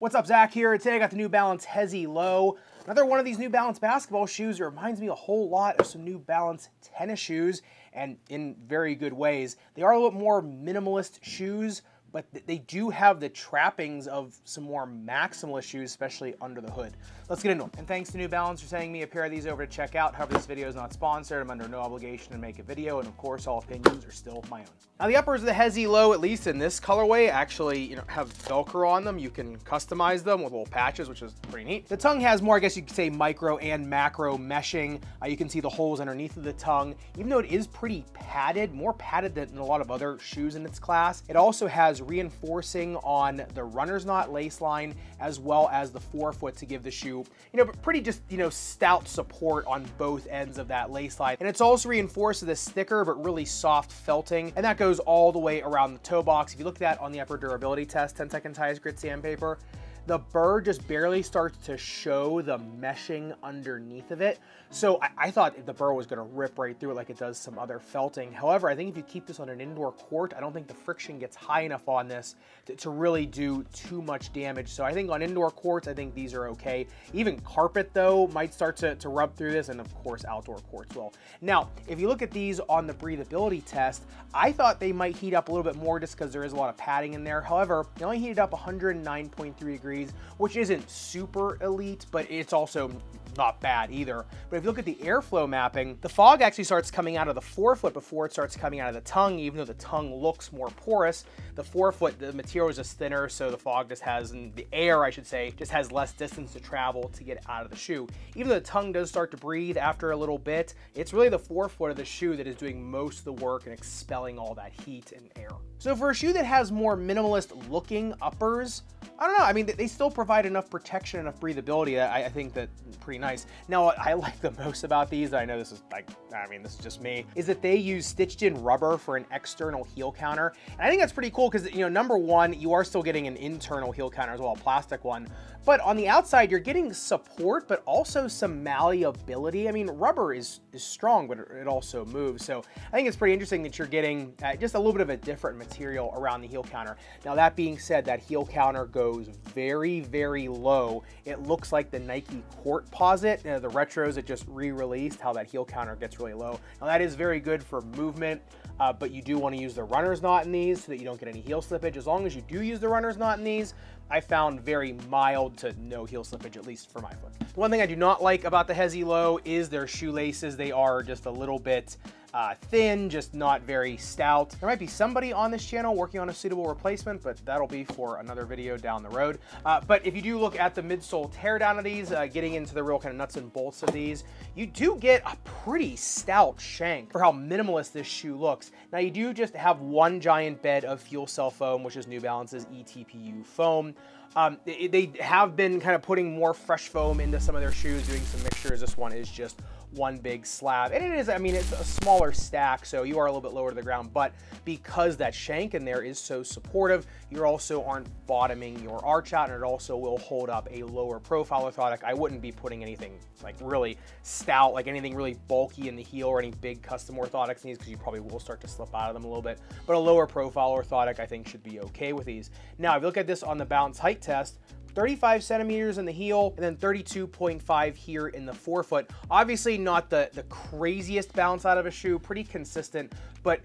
What's up, Zach here. Today I got the New Balance Hesi Low. Another one of these New Balance basketball shoes. It reminds me a whole lot of some New Balance tennis shoes, and in very good ways. They are a little more minimalist shoes, but they do have the trappings of some more maximalist shoes, especially under the hood. Let's get into them. And thanks to New Balance for sending me a pair of these over to check out. However, this video is not sponsored. I'm under no obligation to make a video, and of course, all opinions are still my own. Now, the uppers of the Hesi Low, at least in this colorway, actually have Velcro on them. You can customize them with little patches, which is pretty neat. The tongue has more, I guess you could say, micro and macro meshing. You can see the holes underneath of the tongue. Even though it is pretty padded, more padded than a lot of other shoes in its class, it also has reinforcing on the runner's knot lace line as well as the forefoot to give the shoe, pretty just, stout support on both ends of that lace line. And it's also reinforced with this thicker but really soft felting, and that goes all the way around the toe box. If you look at that on the upper durability test, 10-second ties grit sandpaper, the burr just barely starts to show the meshing underneath of it. So I thought the burr was gonna rip right through it like it does some other felting. However, I think if you keep this on an indoor court, I don't think the friction gets high enough on this to really do too much damage. So I think on indoor courts, I think these are okay. Even carpet though, might start to rub through this, and of course outdoor courts will. Now, if you look at these on the breathability test, I thought they might heat up a little bit more just because there is a lot of padding in there. However, they only heated up 109.3 degrees, which isn't super elite, but it's also not bad either. But if you look at the airflow mapping, the fog actually starts coming out of the forefoot before it starts coming out of the tongue. Even though the tongue looks more porous, the forefoot, the material is just thinner, so the fog just has, and the air, I should say, just has less distance to travel to get out of the shoe. Even though the tongue does start to breathe after a little bit, it's really the forefoot of the shoe that is doing most of the work and expelling all that heat and air. So for a shoe that has more minimalist looking uppers, I don't know, I mean, they still provide enough protection, enough breathability that I think that pretty nice. Now, what I like the most about these, I know this is this is just me, is that they use stitched in rubber for an external heel counter. And I think that's pretty cool because, number one, you are still getting an internal heel counter as well, a plastic one. But on the outside, you're getting support, but also some malleability. I mean, rubber is strong, but it also moves. So I think it's pretty interesting that you're getting just a little bit of a different material around the heel counter. Now, that being said, that heel counter goes very, very low. It looks like the Nike Court Posit, the retros that just re-released, how that heel counter gets really low. Now, that is very good for movement, but you do want to use the runner's knot in these so that you don't get any heel slippage. As long as you do use the runner's knot in these, I found very mild to no heel slippage, at least for my foot. One thing I do not like about the Hesi Low is their shoelaces. They are just a little bit thin, just not very stout. There might be somebody on this channel working on a suitable replacement, but that'll be for another video down the road. But if you do look at the midsole teardown of these, getting into the real kind of nuts and bolts of these, you do get a pretty stout shank for how minimalist this shoe looks. Now, you do just have one giant bed of fuel cell foam, which is New Balance's eTPU foam. They have been kind of putting more fresh foam into some of their shoes, doing some mixtures. This one is just one big slab, and it is, I mean, it's a smaller stack, so you are a little bit lower to the ground, but because that shank in there is so supportive, you also aren't bottoming your arch out, and it also will hold up a lower profile orthotic. I wouldn't be putting anything like really stout, like anything really bulky in the heel or any big custom orthotics in these, because you probably will start to slip out of them a little bit, but a lower profile orthotic I think should be okay with these. Now, if you look at this on the balance height test, 35 centimeters in the heel, and then 32.5 here in the forefoot. Obviously not the craziest bounce out of a shoe, pretty consistent, but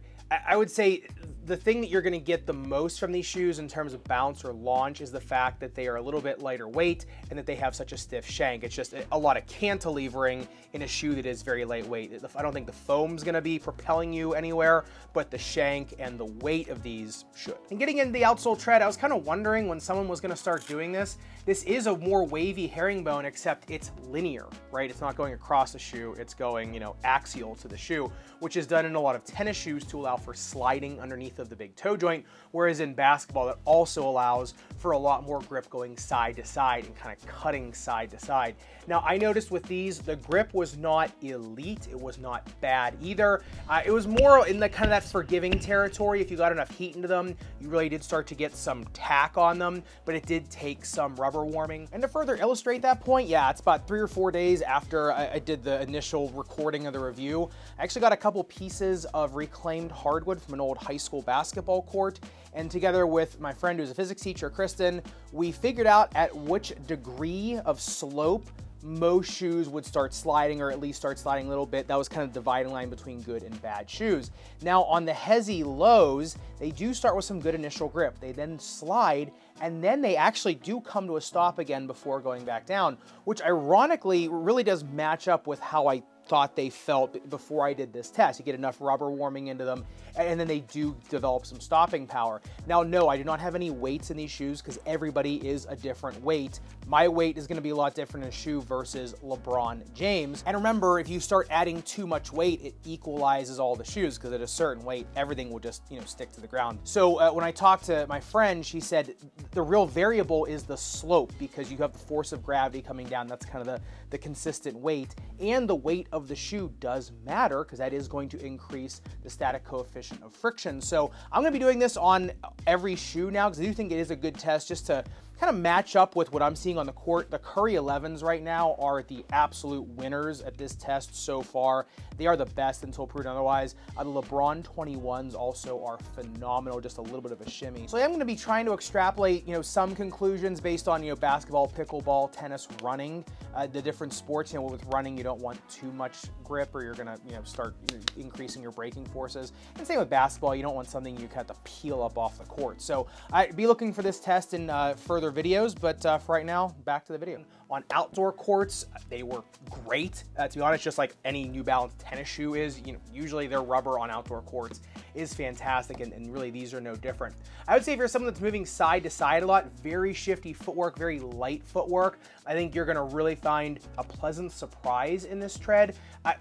I would say the thing that you're going to get the most from these shoes in terms of bounce or launch is the fact that they are a little bit lighter weight and that they have such a stiff shank. It's just a lot of cantilevering in a shoe that is very lightweight. I don't think the foam's going to be propelling you anywhere, but the shank and the weight of these should. And getting into the outsole tread, I was kind of wondering when someone was going to start doing this. This is a more wavy herringbone, except it's linear, right? It's not going across the shoe. It's going, axial to the shoe, which is done in a lot of tennis shoes to allow for sliding underneath of the big toe joint, whereas in basketball that also allows for a lot more grip going side to side and kind of cutting side to side. Now, I noticed with these, the grip was not elite. It was not bad either. It was more in the kind of that forgiving territory. If you got enough heat into them, you really did start to get some tack on them, but it did take some rubber warming. And to further illustrate that point, yeah, it's about 3 or 4 days after I did the initial recording of the review. I actually got a couple pieces of reclaimed hardwood from an old high school basketball court. And together with my friend who's a physics teacher, Kristen, we figured out at which degree of slope most shoes would start sliding, or at least start sliding a little bit. That was kind of the dividing line between good and bad shoes. Now on the Hesi Lows, they do start with some good initial grip. They then slide, and then they actually do come to a stop again before going back down, which ironically really does match up with how I thought they felt before I did this test. You get enough rubber warming into them, and then they do develop some stopping power. Now, no, I do not have any weights in these shoes because everybody is a different weight. My weight is going to be a lot different in a shoe versus LeBron James. And remember, if you start adding too much weight, it equalizes all the shoes, because at a certain weight, everything will just, stick to the ground. So when I talked to my friend, she said the real variable is the slope, because you have the force of gravity coming down. That's kind of the consistent weight, and the weight of the shoe does matter, because that is going to increase the static coefficient of friction. So I'm going to be doing this on every shoe now, because I do think it is a good test just to kind of match up with what I'm seeing on the court. The Curry 11s right now are the absolute winners at this test so far. They are the best until proven otherwise. The LeBron 21s also are phenomenal, just a little bit of a shimmy. So I'm going to be trying to extrapolate, some conclusions based on, basketball, pickleball, tennis, running, the different sports. With running, you don't want too much grip, or you're going to, start increasing your braking forces. And same with basketball, you don't want something you have to peel up off the court. So I'd be looking for this test in further videos, but for right now, back to the video. On outdoor courts, they were great. To be honest, just like any New Balance tennis shoe is, usually their rubber on outdoor courts is fantastic, and really these are no different. I would say if you're someone that's moving side to side a lot, very shifty footwork, very light footwork, I think you're gonna really find a pleasant surprise in this tread.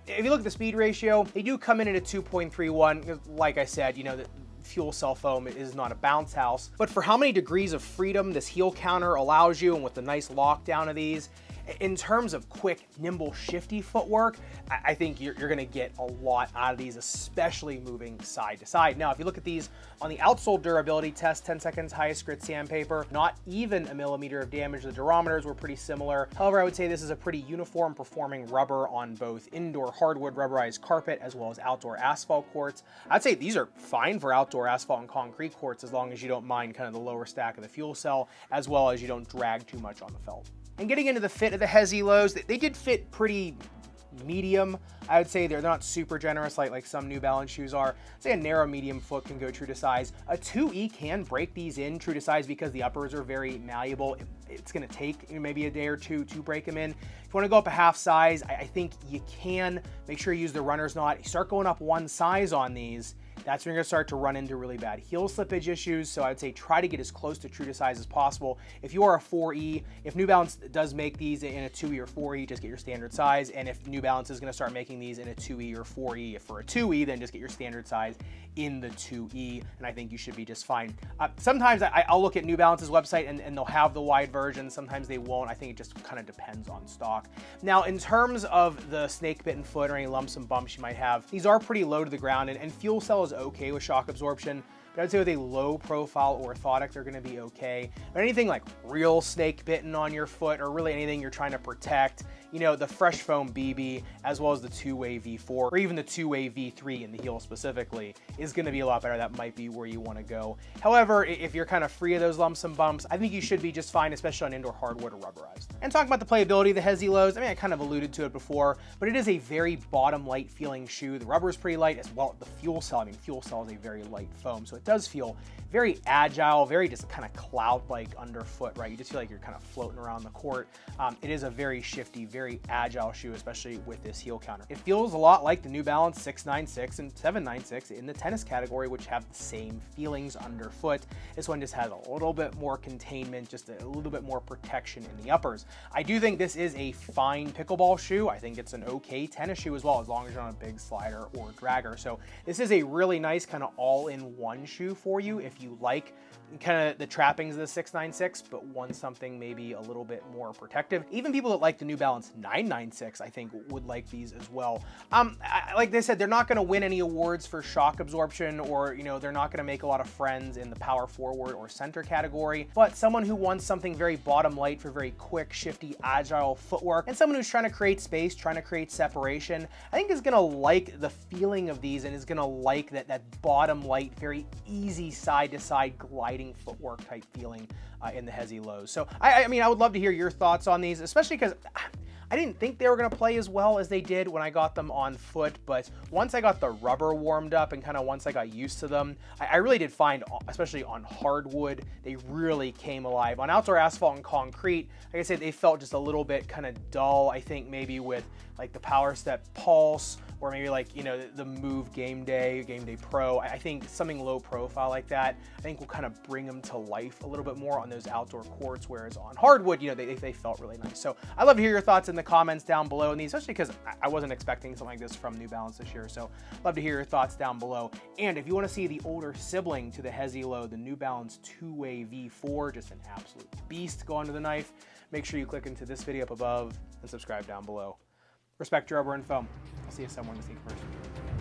If you look at the speed ratio, they do come in at a 2.31. Like I said, the fuel cell foam is not a bounce house, but for how many degrees of freedom this heel counter allows you, and with the nice lockdown of these, in terms of quick, nimble, shifty footwork, I think you're gonna get a lot out of these, especially moving side to side. Now, if you look at these on the outsole durability test, 10 seconds, highest grit sandpaper, not even a millimeter of damage. The durometers were pretty similar. However, I would say this is a pretty uniform performing rubber on both indoor hardwood rubberized carpet as well as outdoor asphalt courts. I'd say these are fine for outdoor asphalt and concrete courts, as long as you don't mind kind of the lower stack of the fuel cell, as well as you don't drag too much on the felt. And getting into the fit of the Hesi Lows, they did fit pretty medium. I would say they're not super generous like some New Balance shoes are. I'd say a narrow medium foot can go true to size. A 2E can break these in true to size because the uppers are very malleable. It's going to take maybe a day or two to break them in. If you want to go up a half size, I think you can. Make sure you use the runner's knot. You start going up one size on these, that's when you're gonna start to run into really bad heel slippage issues. So I'd say try to get as close to true to size as possible. If you are a 4E, if New Balance does make these in a 2E or 4E, just get your standard size. And if New Balance is gonna start making these in a 2E or 4E, if for a 2E, then just get your standard size in the 2E, and I think you should be just fine. Sometimes I'll look at New Balance's website and they'll have the wide version. Sometimes they won't. I think it just kind of depends on stock. Now, in terms of the snake bitten foot or any lumps and bumps you might have, these are pretty low to the ground, and fuel cell is okay with shock absorption. But I'd say with a low profile orthotic, they're gonna be okay. But anything like real snake bitten on your foot, or really anything you're trying to protect, the Fresh Foam BB, as well as the two-way V4, or even the two-way V3 in the heel specifically, is gonna be a lot better. That might be where you wanna go. However, if you're kind of free of those lumps and bumps, I think you should be just fine, especially on indoor hardwood or rubberized. And talking about the playability of the Hesi Lows, I kind of alluded to it before, but it is a very bottom light feeling shoe. The rubber is pretty light, as well the fuel cell. Fuel cell is a very light foam, so it does feel very agile, very just kind of cloud-like underfoot, right? You just feel like you're kind of floating around the court. It is a very shifty, very agile shoe, especially with this heel counter. It feels a lot like the New Balance 696 and 796 in the tennis category, which have the same feelings underfoot. This one just has a little bit more containment, just a little bit more protection in the uppers. I do think this is a fine pickleball shoe. I think it's an okay tennis shoe as well, as long as you're on a big slider or dragger. So this is a really nice kind of all-in-one shoe for you if you like kind of the trappings of the 696, but want something maybe a little bit more protective. Even people that like the New Balance 996, I think, would like these as well. Like they said, they're not going to win any awards for shock absorption, or they're not going to make a lot of friends in the power forward or center category. But someone who wants something very bottom light for very quick, shifty, agile footwork, and someone who's trying to create space, trying to create separation, I think is going to like the feeling of these, and is going to like that bottom light, very easy side-to-side gliding footwork type feeling in the Hesi Lows. So I mean, I would love to hear your thoughts on these, especially because I didn't think they were going to play as well as they did when I got them on foot, but once I got the rubber warmed up and kind of once I got used to them, I really did find, especially on hardwood, they really came alive. On outdoor asphalt and concrete, like I said, they felt just a little bit kind of dull. I think maybe with like the Power Step Pulse, or maybe like, you know, the Move Game Day Pro, I think something low profile like that, I think will kind of bring them to life a little bit more on those outdoor courts, whereas on hardwood, you know, they felt really nice. So I'd love to hear your thoughts in the comments down below, and especially because I wasn't expecting something like this from New Balance this year. So love to hear your thoughts down below. And if you want to see the older sibling to the Hesi Low, the New Balance two-way V4, just an absolute beast going to the knife, make sure you click into this video up above and subscribe down below. Respect your rubber and foam. I'll see you somewhere in the Sneakerverse.